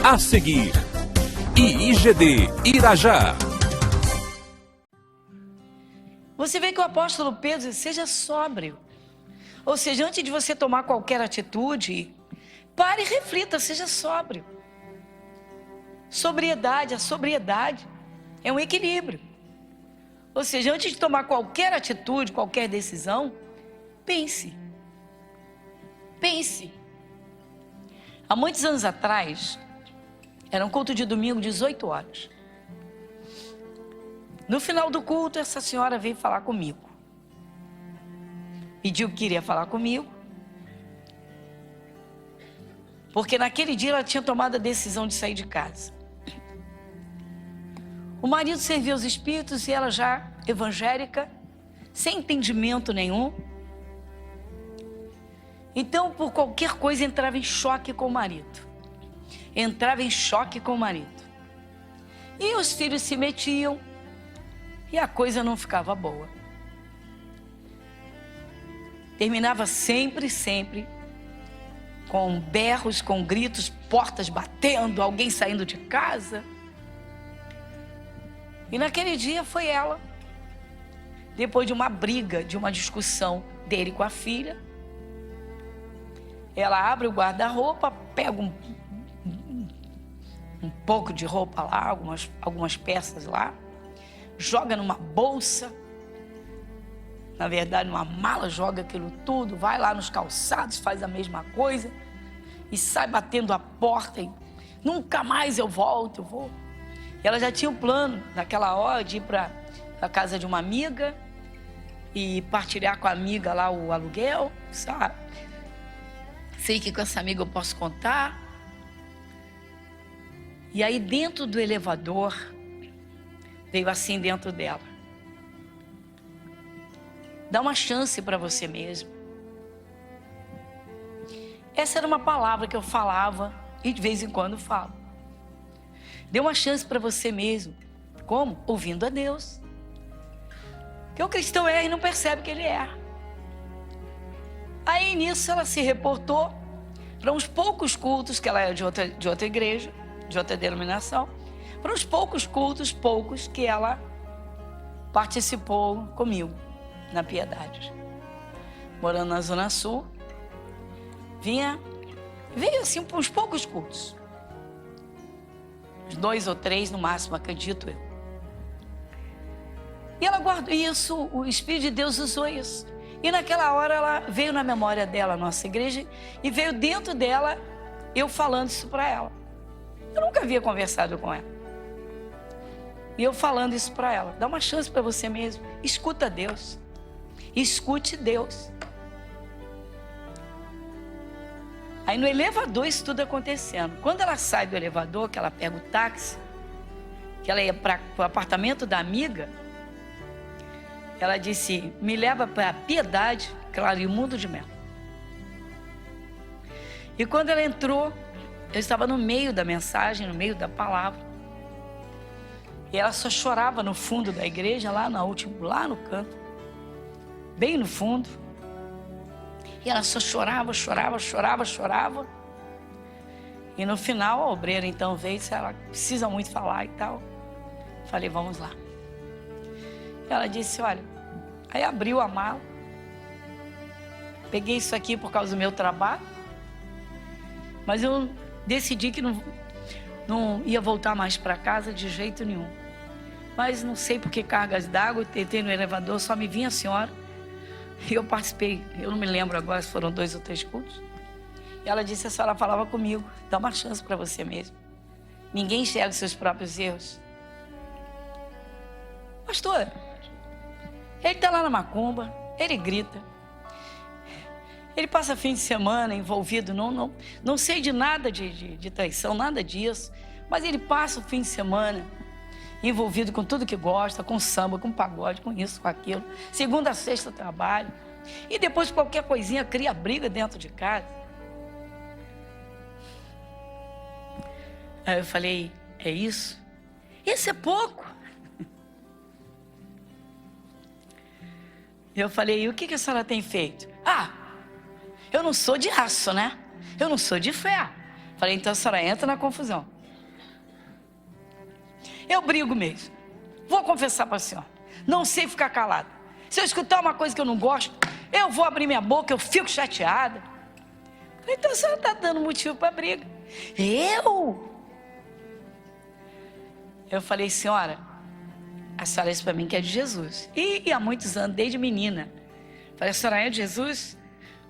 A seguir, IIGD Irajá. Você vê que o apóstolo Pedro diz, seja sóbrio. Ou seja, antes de você tomar qualquer atitude, pare e reflita, seja sóbrio. Sobriedade, a sobriedade é um equilíbrio. Ou seja, antes de tomar qualquer atitude, qualquer decisão, pense. Pense. Há muitos anos atrás, era um culto de domingo, 18 horas. No final do culto, essa senhora veio falar comigo. Pediu que queria falar comigo. Porque naquele dia ela tinha tomado a decisão de sair de casa. O marido servia os espíritos e ela já evangélica, sem entendimento nenhum. Então, por qualquer coisa, entrava em choque com o marido. Entrava em choque com o marido. E os filhos se metiam e a coisa não ficava boa. Terminava sempre com berros, com gritos, portas batendo, alguém saindo de casa. E naquele dia foi ela, depois de uma briga, de uma discussão dele com a filha, ela abre o guarda-roupa, pega um pouco de roupa lá, algumas peças lá, joga numa bolsa, na verdade numa mala, joga aquilo tudo, vai lá nos calçados, faz a mesma coisa e sai batendo a porta e nunca mais eu volto, eu vou. E ela já tinha um plano naquela hora de ir para a casa de uma amiga e partilhar com a amiga lá o aluguel, sabe? Sei que com essa amiga eu posso contar. E aí dentro do elevador, veio assim dentro dela. Dá uma chance para você mesmo. Essa era uma palavra que eu falava e de vez em quando falo. Dê uma chance para você mesmo. Como? Ouvindo a Deus. Porque o cristão erra e não percebe que ele erra. Aí nisso ela se reportou para uns poucos cultos, que ela é de outra igreja, de outra denominação, para uns poucos cultos, que ela participou comigo na Piedade. Morando na Zona Sul, veio assim para uns poucos cultos. 2 ou 3 no máximo, acredito eu. E ela guardou isso, o Espírito de Deus usou isso. E naquela hora ela veio na memória dela, a nossa igreja, e veio dentro dela, eu falando isso para ela. Eu nunca havia conversado com ela. E eu falando isso para ela. Dá uma chance para você mesmo. Escuta Deus. Escute Deus. Aí no elevador isso tudo acontecendo. Quando ela sai do elevador, que ela pega o táxi, que ela ia para o apartamento da amiga, ela disse, me leva para a Piedade, claro, e o Mundo de Mel. E quando ela entrou, eu estava no meio da mensagem, no meio da palavra. E ela só chorava no fundo da igreja, lá no canto, bem no fundo. E ela só chorava. E no final, a obreira então veio e disse, ela precisa muito falar e tal. Falei, vamos lá. E ela disse, olha, aí abriu a mala. Peguei isso aqui por causa do meu trabalho. Mas eu decidi que não ia voltar mais para casa de jeito nenhum. Mas não sei por que cargas d'água, tentei no elevador, só me vinha a senhora. E eu participei, eu não me lembro agora se foram 2 ou 3 cultos. E ela disse, a senhora falava comigo, dá uma chance para você mesmo. Ninguém enxerga os seus próprios erros. Pastor, ele está lá na macumba, ele grita. Ele passa fim de semana envolvido, não sei de nada de traição, nada disso. Mas ele passa o fim de semana envolvido com tudo que gosta, com samba, com pagode, com isso, com aquilo. Segunda a sexta trabalho. E depois qualquer coisinha cria briga dentro de casa. Aí eu falei, é isso? Isso é pouco. Eu falei, e o que a senhora tem feito? Eu não sou de aço, né? Eu não sou de ferro. Falei, então a senhora entra na confusão. Eu brigo mesmo. Vou confessar para a senhora. Não sei ficar calada. Se eu escutar uma coisa que eu não gosto, eu vou abrir minha boca, eu fico chateada. Falei, então a senhora está dando motivo para briga. Eu falei, senhora, a senhora disse para mim que é de Jesus. E há muitos anos, desde menina. Falei, a senhora é de Jesus?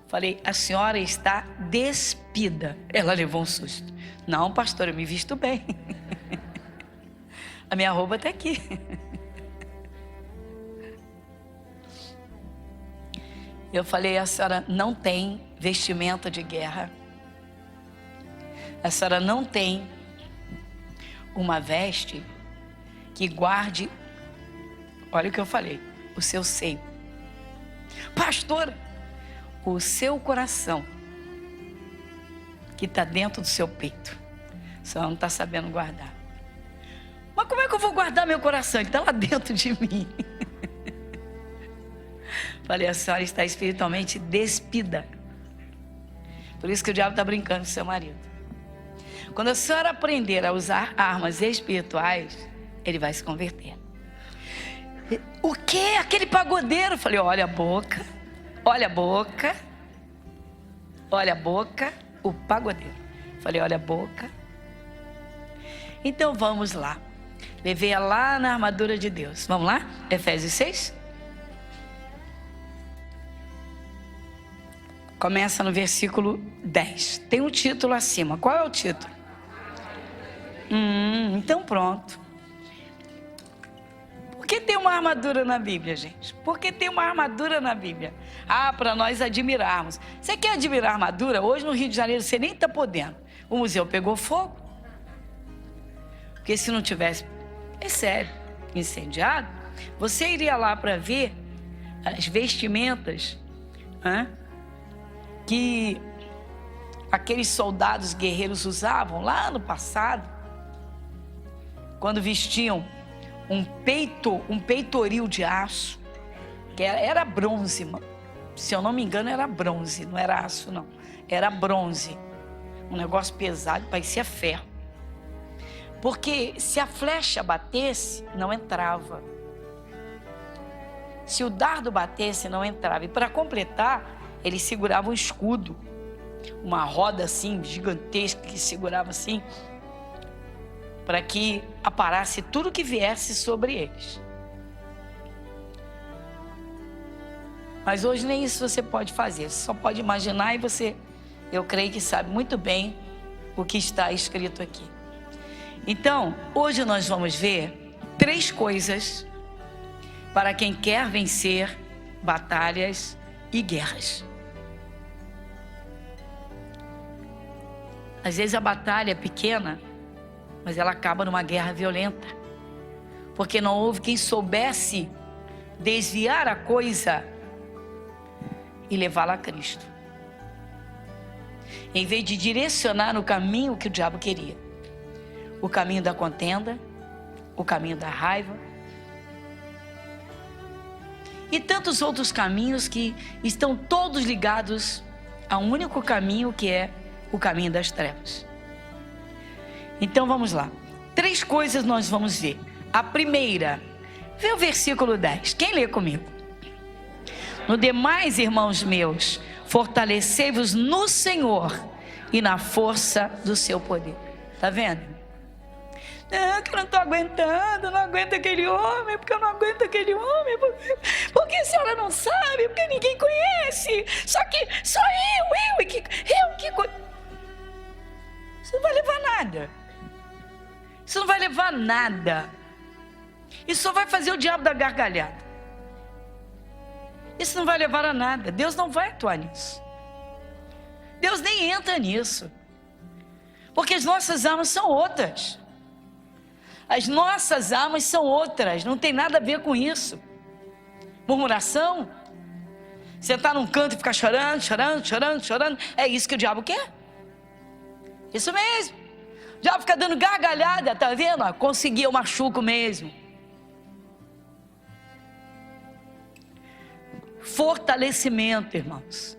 Falei, a senhora está despida. Ela levou um susto. Não, pastor, eu me visto bem. A minha roupa está aqui. Eu falei, a senhora não tem vestimenta de guerra. A senhora não tem uma veste que guarde, olha o que eu falei, o seu seio. Pastora, o seu coração, que está dentro do seu peito, a senhora não está sabendo guardar. Mas como é que eu vou guardar meu coração? Ele está lá dentro de mim. Falei, a senhora está espiritualmente despida. Por isso que o diabo está brincando com seu marido. Quando a senhora aprender a usar armas espirituais, ele vai se converter. O quê? Aquele pagodeiro? Falei, olha a boca, olha a boca, olha a boca, o pagodeiro. Falei, olha a boca. Então vamos lá. Levei-a lá na armadura de Deus. Vamos lá? Efésios 6. Começa no versículo 10. Tem um título acima. Qual é o título? Então pronto. Por que tem uma armadura na Bíblia, gente? Por que tem uma armadura na Bíblia? Para nós admirarmos. Você quer admirar a armadura? Hoje no Rio de Janeiro você nem está podendo. O museu pegou fogo. Porque se não tivesse, é sério, incendiado, você iria lá para ver as vestimentas, que aqueles soldados guerreiros usavam lá no passado, quando vestiam um peitoril de aço, que era bronze, se eu não me engano era bronze, não era aço não, era bronze, um negócio pesado, parecia ferro, porque se a flecha batesse, não entrava, se o dardo batesse, não entrava, e para completar, ele segurava um escudo, uma roda assim, gigantesca, que segurava assim, para que aparasse tudo que viesse sobre eles. Mas hoje nem isso você pode fazer, você só pode imaginar e você, eu creio que sabe muito bem o que está escrito aqui. Então, hoje nós vamos ver 3 coisas para quem quer vencer batalhas e guerras. Às vezes a batalha é pequena, mas ela acaba numa guerra violenta, porque não houve quem soubesse desviar a coisa e levá-la a Cristo, em vez de direcionar no caminho que o diabo queria, o caminho da contenda, o caminho da raiva e tantos outros caminhos que estão todos ligados a um único caminho, que é o caminho das trevas. Então vamos lá. 3 coisas nós vamos ver. A primeira, vê o versículo 10. Quem lê comigo? No demais, irmãos meus, fortalecei-vos no Senhor e na força do seu poder. Tá vendo? Não, que eu não estou aguentando, não aguento aquele homem, porque eu não aguento aquele homem, porque a senhora não sabe, porque ninguém conhece, só eu que isso não vai levar nada, isso não vai levar nada, isso só vai fazer o diabo dar gargalhada, isso não vai levar a nada, Deus não vai atuar nisso, Deus nem entra nisso, porque as nossas armas são outras. As nossas armas são outras, não tem nada a ver com isso. Murmuração, sentar num canto e ficar chorando, é isso que o diabo quer. Isso mesmo. O diabo fica dando gargalhada, tá vendo? Conseguir, eu machuco mesmo. Fortalecimento, irmãos.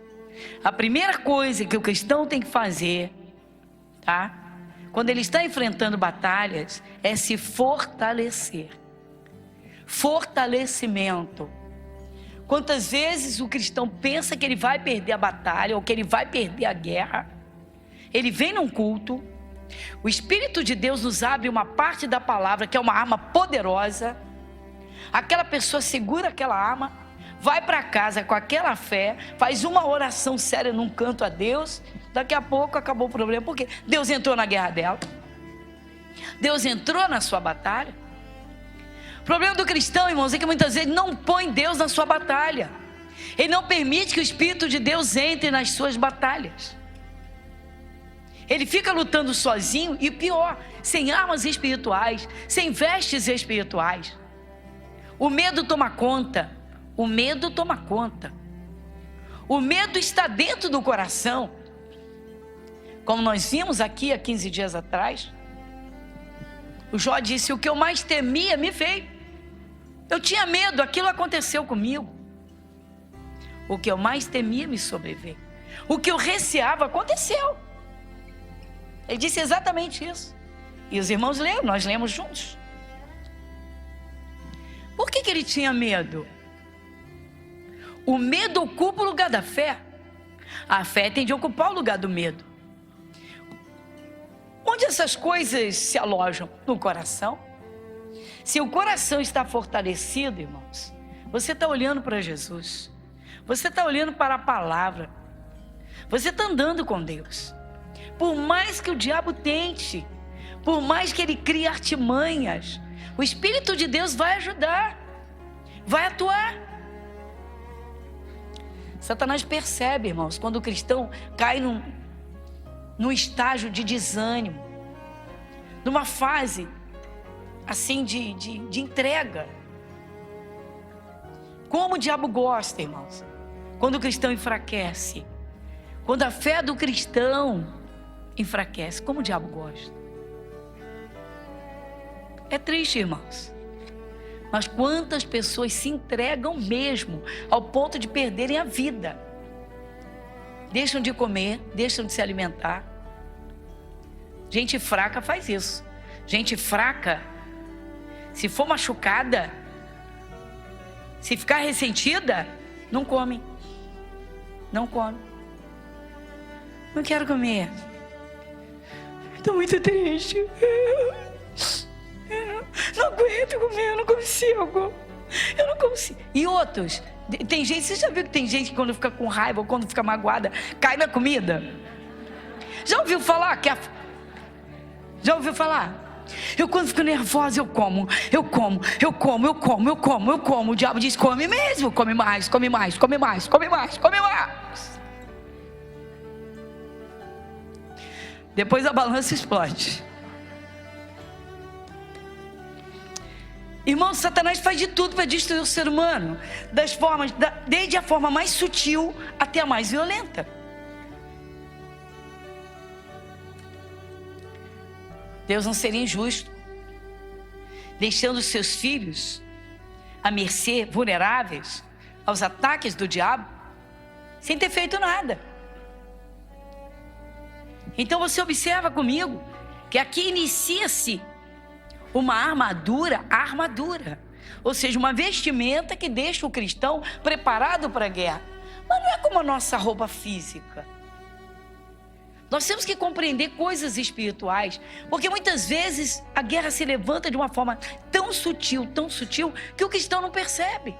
A primeira coisa que o cristão tem que fazer, tá? Quando ele está enfrentando batalhas, é se fortalecer. Fortalecimento. Quantas vezes o cristão pensa que ele vai perder a batalha ou que ele vai perder a guerra? Ele vem num culto, o Espírito de Deus nos abre uma parte da palavra que é uma arma poderosa. Aquela pessoa segura aquela arma, vai para casa com aquela fé, faz uma oração séria num canto a Deus. Daqui a pouco acabou o problema, porque Deus entrou na guerra dela, Deus entrou na sua batalha. O problema do cristão, irmãos, é que muitas vezes não põe Deus na sua batalha. Ele não permite que o Espírito de Deus entre nas suas batalhas. Ele fica lutando sozinho e pior, sem armas espirituais, sem vestes espirituais. O medo toma conta, o medo toma conta. O medo está dentro do coração. Como nós vimos aqui há 15 dias atrás, o Jó disse: o que eu mais temia me veio. Eu tinha medo, aquilo aconteceu comigo. O que eu mais temia me sobreveio. O que eu receava aconteceu. Ele disse exatamente isso. E os irmãos leram, nós lemos juntos. Por que ele tinha medo? O medo ocupa o lugar da fé. A fé tem de ocupar o lugar do medo. Onde essas coisas se alojam? No coração. Se o coração está fortalecido, irmãos, você está olhando para Jesus, você está olhando para a palavra, você está andando com Deus. Por mais que o diabo tente, por mais que ele crie artimanhas, o Espírito de Deus vai ajudar, vai atuar. Satanás percebe, irmãos, quando o cristão cai num estágio de desânimo, numa fase assim de entrega. Como o diabo gosta, irmãos, quando o cristão enfraquece, quando a fé do cristão enfraquece, como o diabo gosta. É triste, irmãos, mas quantas pessoas se entregam mesmo ao ponto de perderem a vida, deixam de comer, deixam de se alimentar. Gente fraca faz isso. Gente fraca, se for machucada, se ficar ressentida, não come. Não come. Não quero comer. Estou muito triste. Não aguento comer, eu não consigo. Eu não consigo. E outros, tem gente, você já viu que tem gente que quando fica com raiva ou quando fica magoada, cai na comida? Já ouviu falar que Já ouviu falar? Eu quando fico nervosa, eu como. O diabo diz: come mesmo, come mais. Depois a balança explode. Irmão, Satanás faz de tudo para destruir o ser humano, desde a forma mais sutil até a mais violenta. Deus não seria injusto, deixando os seus filhos à mercê, vulneráveis aos ataques do diabo, sem ter feito nada. Então você observa comigo que aqui inicia-se uma armadura, ou seja, uma vestimenta que deixa o cristão preparado para a guerra. Mas não é como a nossa roupa física. Nós temos que compreender coisas espirituais, porque muitas vezes a guerra se levanta de uma forma tão sutil, que o cristão não percebe.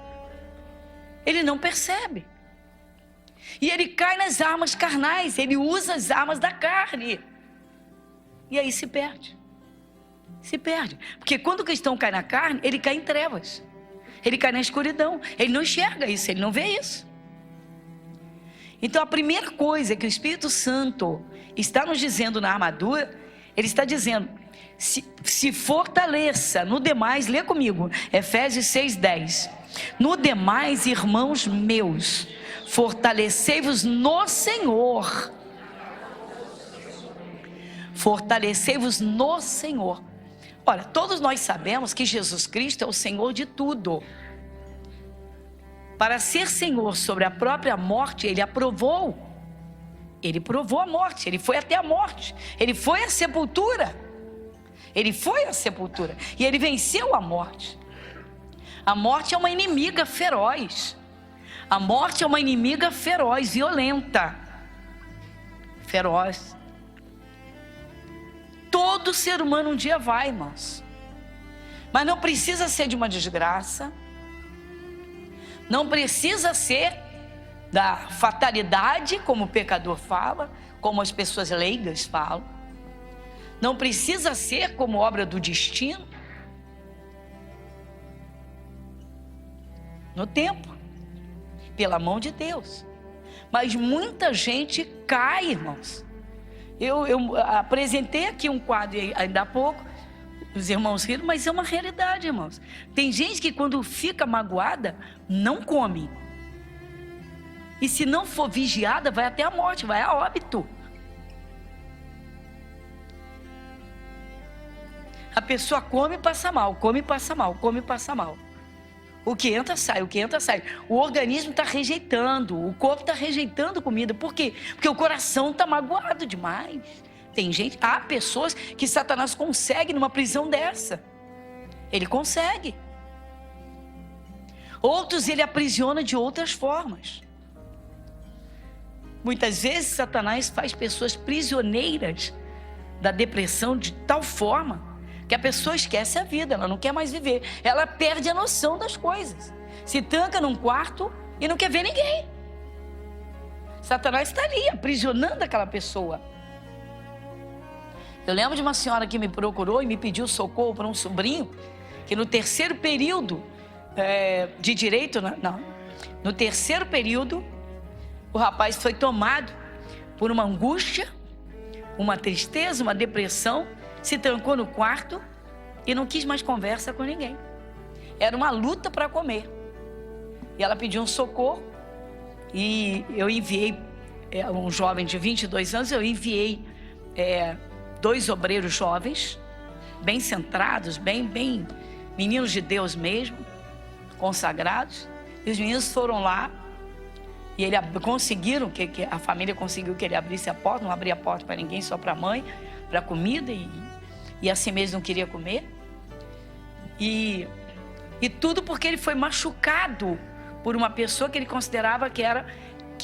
Ele não percebe. E ele cai nas armas carnais, ele usa as armas da carne. E aí se perde. Se perde. Porque quando o cristão cai na carne, ele cai em trevas. Ele cai na escuridão. Ele não enxerga isso, ele não vê isso. Então a primeira coisa que o Espírito Santo está nos dizendo na armadura, ele está dizendo: se fortaleça no demais. Lê comigo, Efésios 6:10. No demais, irmãos meus, fortalecei-vos no Senhor. Fortalecei-vos no Senhor. Olha, todos nós sabemos que Jesus Cristo é o Senhor de tudo. Para ser Senhor sobre a própria morte, Ele aprovou. Ele provou a morte, ele foi até a morte, ele foi à sepultura. Ele foi à sepultura e ele venceu a morte. A morte é uma inimiga feroz. A morte é uma inimiga feroz, violenta. Feroz. Todo ser humano um dia vai, irmãos. Mas não precisa ser de uma desgraça. Não precisa ser da fatalidade, como o pecador fala, como as pessoas leigas falam. Não precisa ser como obra do destino. No tempo, pela mão de Deus. Mas muita gente cai, irmãos. Eu apresentei aqui um quadro ainda há pouco, os irmãos riram, mas é uma realidade, irmãos. Tem gente que quando fica magoada, não come. E se não for vigiada, vai até a morte, vai a óbito. A pessoa come e passa mal, come e passa mal, come e passa mal. O que entra, sai, o que entra, sai. O organismo está rejeitando, o corpo está rejeitando comida. Por quê? Porque o coração está magoado demais. Tem gente, há pessoas que Satanás consegue numa prisão dessa. Ele consegue. Outros ele aprisiona de outras formas. Muitas vezes Satanás faz pessoas prisioneiras da depressão de tal forma que a pessoa esquece a vida, ela não quer mais viver. Ela perde a noção das coisas. Se tranca num quarto e não quer ver ninguém. Satanás está ali, aprisionando aquela pessoa. Eu lembro de uma senhora que me procurou e me pediu socorro para um sobrinho, que no terceiro período de direito, no terceiro período, o rapaz foi tomado por uma angústia, uma tristeza, uma depressão, se trancou no quarto e não quis mais conversa com ninguém. Era uma luta para comer. E ela pediu um socorro e eu enviei, um jovem de 22 anos, eu enviei 2 obreiros jovens, bem centrados, bem meninos de Deus mesmo, consagrados. E os meninos foram lá e conseguiram, que a família conseguiu que ele abrisse a porta, não abria a porta para ninguém, só para a mãe, para comida, e assim mesmo não queria comer. E tudo porque ele foi machucado por uma pessoa que ele considerava que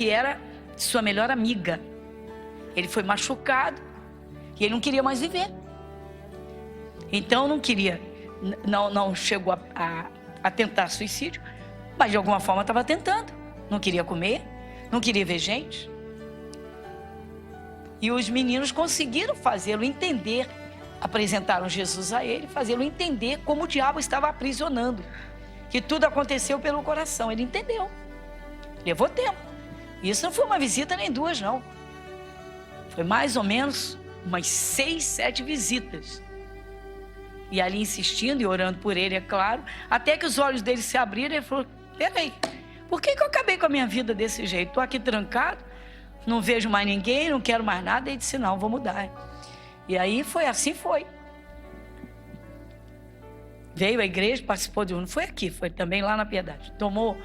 era sua melhor amiga. Ele foi machucado e ele não queria mais viver. Então não chegou a tentar suicídio, mas de alguma forma estava tentando. Não queria comer, não queria ver gente. E os meninos conseguiram fazê-lo entender, apresentaram Jesus a ele, fazê-lo entender como o diabo estava aprisionando, que tudo aconteceu pelo coração. Ele entendeu, levou tempo. Isso não foi uma visita nem 2, não. Foi mais ou menos umas 6, 7 visitas. E ali insistindo e orando por ele, é claro, até que os olhos dele se abriram e ele falou: peraí, por que eu acabei com a minha vida desse jeito? Estou aqui trancado, não vejo mais ninguém, não quero mais nada. Ele disse: não, vou mudar. E aí assim foi. Veio à igreja, participou de foi aqui, foi também lá na Piedade. Tomou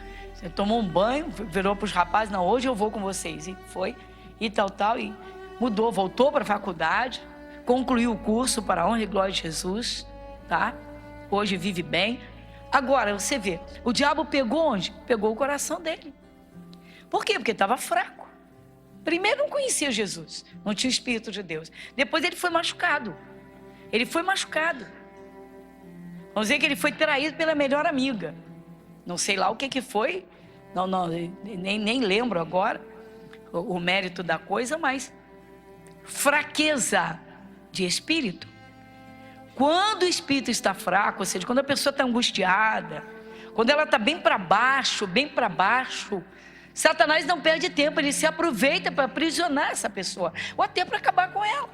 um banho, virou para os rapazes: não, hoje eu vou com vocês. E foi, e tal, e mudou, voltou para a faculdade, concluiu o curso para a honra e glória de Jesus, tá? Hoje vive bem. Agora, você vê, o diabo pegou onde? Pegou o coração dele. Por quê? Porque estava fraco. Primeiro não conhecia Jesus, não tinha o Espírito de Deus. Depois ele foi machucado. Vamos dizer que ele foi traído pela melhor amiga. Não sei lá o que foi, nem lembro agora o mérito da coisa, mas fraqueza de espírito. Quando o espírito está fraco, ou seja, quando a pessoa está angustiada, quando ela está bem para baixo, Satanás não perde tempo, ele se aproveita para aprisionar essa pessoa, ou até para acabar com ela.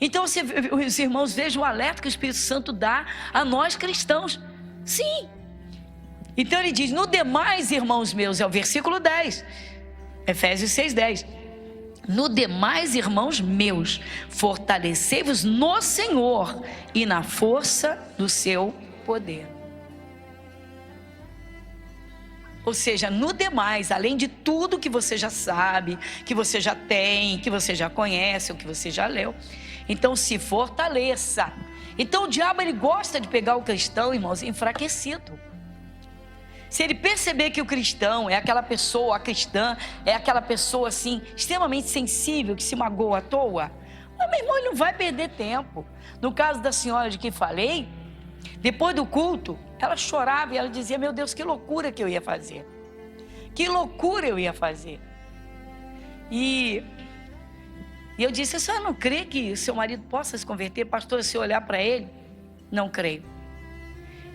Então, os irmãos vejam o alerta que o Espírito Santo dá a nós cristãos. Sim. Então ele diz: no demais, irmãos meus, é o versículo 10, Efésios 6:10. No demais, irmãos meus, fortalecei-vos no Senhor e na força do seu poder. Ou seja, no demais, além de tudo que você já sabe, que você já tem, que você já conhece, ou que você já leu, então se fortaleça. Então o diabo, ele gosta de pegar o cristão, irmãos, enfraquecido. Se ele perceber que o cristão é aquela pessoa, a cristã é aquela pessoa assim, extremamente sensível, que se magoa à toa, meu irmão, ele não vai perder tempo. No caso da senhora de quem falei, depois do culto, ela chorava e ela dizia, meu Deus, que loucura que eu ia fazer. Que loucura eu ia fazer. E eu disse, a senhora não crê que seu marido possa se converter? Pastor, se eu olhar para ele, não creio.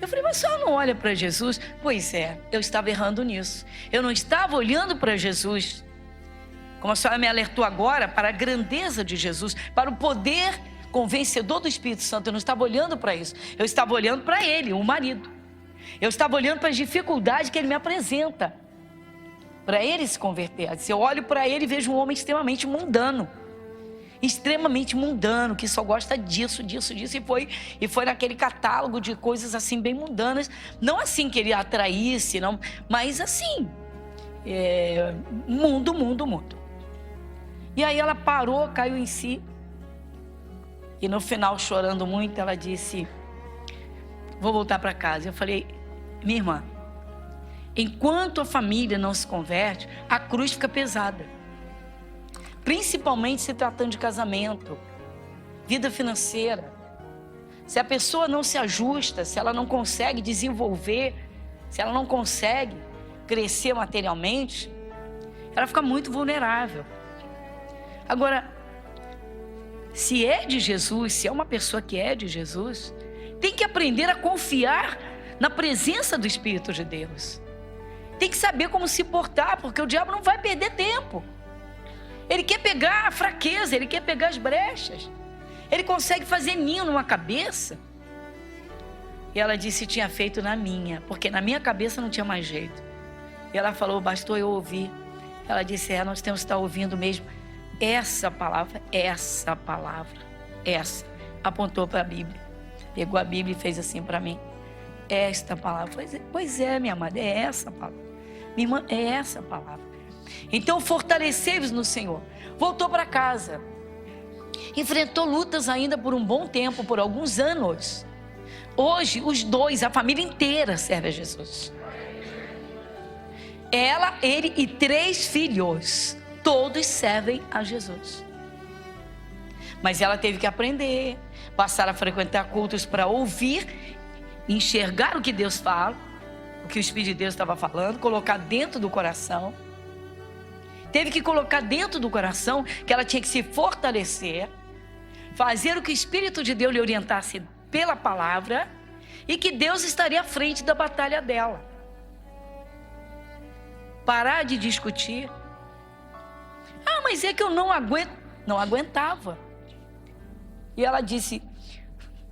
Eu falei, mas a senhora não olha para Jesus? Pois é, eu estava errando nisso. Eu não estava olhando para Jesus, como a senhora me alertou agora, para a grandeza de Jesus, para o poder convencedor do Espírito Santo. Eu não estava olhando para isso. Eu estava olhando para ele, o marido. Eu estava olhando para as dificuldades que ele me apresenta, para ele se converter. Se eu olho para ele, vejo um homem extremamente mundano, que só gosta disso, e foi naquele catálogo de coisas assim bem mundanas, não assim que ele atraísse, não, mas assim, mundo. E aí ela parou, caiu em si, e no final, chorando muito, ela disse, vou voltar para casa. Eu falei, minha irmã, enquanto a família não se converte, a cruz fica pesada. Principalmente se tratando de casamento, vida financeira. Se a pessoa não se ajusta, se ela não consegue desenvolver, se ela não consegue crescer materialmente, ela fica muito vulnerável. Agora, se é de Jesus, se é uma pessoa que é de Jesus, tem que aprender a confiar na presença do Espírito de Deus. Tem que saber como se portar, porque o diabo não vai perder tempo. Ele quer pegar a fraqueza, ele quer pegar as brechas. Ele consegue fazer ninho numa cabeça. E ela disse, tinha feito na minha, porque na minha cabeça não tinha mais jeito. E ela falou, bastou eu ouvir. Ela disse, nós temos que estar ouvindo mesmo essa palavra. Apontou para a Bíblia. Pegou a Bíblia e fez assim para mim. Esta palavra. Pois é, minha amada, é essa palavra. Minha irmã, é essa palavra. Então fortalecei-vos no Senhor. Voltou para casa. Enfrentou lutas ainda por um bom tempo, por alguns anos. Hoje, os dois, a família inteira serve a Jesus. Ela, ele e 3 filhos, todos servem a Jesus. Mas ela teve que aprender, passar a frequentar cultos para ouvir, enxergar o que Deus fala, o que o Espírito de Deus estava falando, colocar dentro do coração. Teve que colocar dentro do coração que ela tinha que se fortalecer, fazer o que o Espírito de Deus lhe orientasse pela palavra, e que Deus estaria à frente da batalha dela. Parar de discutir. Mas é que eu não aguento. Não aguentava. E ela disse,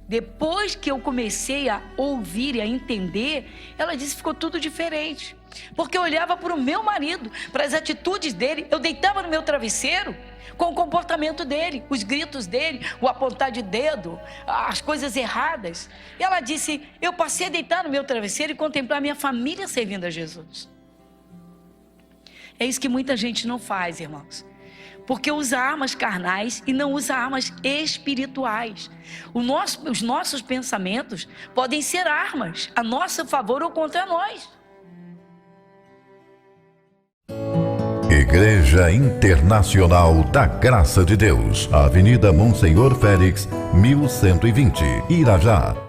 depois que eu comecei a ouvir e a entender, ela disse, ficou tudo diferente. Porque eu olhava para o meu marido, para as atitudes dele, eu deitava no meu travesseiro com o comportamento dele, os gritos dele, o apontar de dedo, as coisas erradas. E ela disse, eu passei a deitar no meu travesseiro e contemplar minha família servindo a Jesus. É isso que muita gente não faz, irmãos. Porque usa armas carnais e não usa armas espirituais. Os nossos pensamentos podem ser armas a nosso favor ou contra nós. Igreja Internacional da Graça de Deus, Avenida Monsenhor Félix, 1120, Irajá.